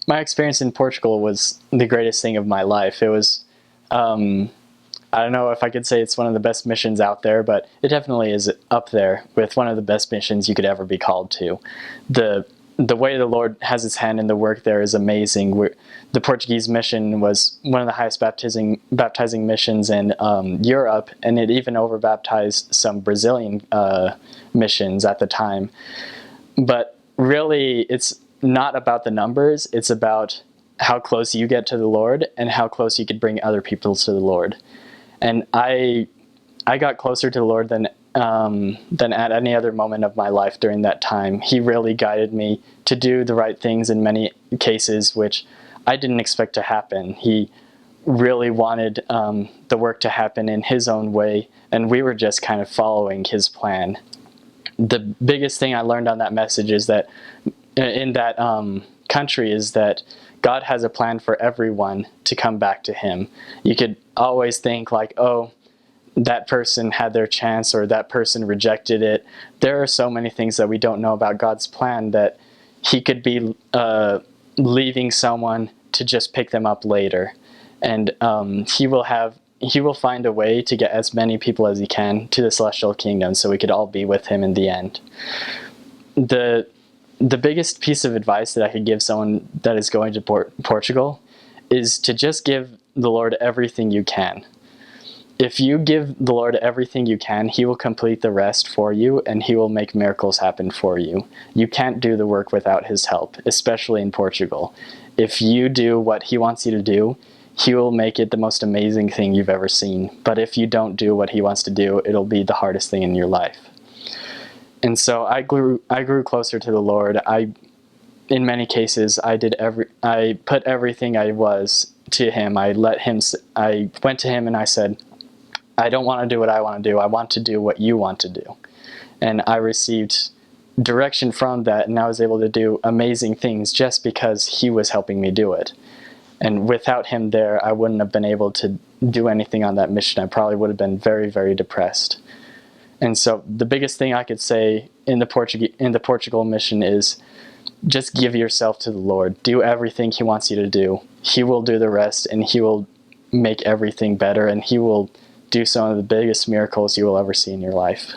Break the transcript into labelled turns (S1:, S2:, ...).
S1: my experience in Portugal was the greatest thing of my life. It was, I don't know if I could say it's one of the best missions out there, but it definitely is up there with one of the best missions you could ever be called to. The way the Lord has his hand in the work there is amazing. The Portuguese mission was one of the highest baptizing missions in Europe, and it even over-baptized some Brazilian missions at the time. But really, it's not about the numbers, it's about how close you get to the Lord and how close you could bring other people to the Lord. And I got closer to the Lord than at any other moment of my life during that time. He really guided me to do the right things in many cases, which I didn't expect to happen. He really wanted the work to happen in his own way, and we were just kind of following his plan. The biggest thing I learned on that message is that in that country is that God has a plan for everyone to come back to him. You could always think like, oh, that person had their chance or that person rejected it. There are so many things that we don't know about God's plan, that he could be leaving someone to just pick them up later. And he will find a way to get as many people as he can to the celestial kingdom so we could all be with him in the end. The biggest piece of advice that I could give someone that is going to Portugal is to just give the Lord everything you can. If you give the Lord everything you can, he will complete the rest for you, and he will make miracles happen for you. You can't do the work without his help, especially in Portugal. If you do what he wants you to do, he will make it the most amazing thing you've ever seen. But if you don't do what he wants to do, it'll be the hardest thing in your life. And so I grew closer to the Lord. In many cases, I put everything I was to him. I went to him and I said, I don't want to do what I want to do. I want to do what you want to do. And I received direction from that, and I was able to do amazing things just because he was helping me do it. And without him there, I wouldn't have been able to do anything on that mission. I probably would have been very, very depressed. And so the biggest thing I could say in the Portugal mission is just give yourself to the Lord. Do everything he wants you to do. He will do the rest, and he will make everything better, and he will do some of the biggest miracles you will ever see in your life.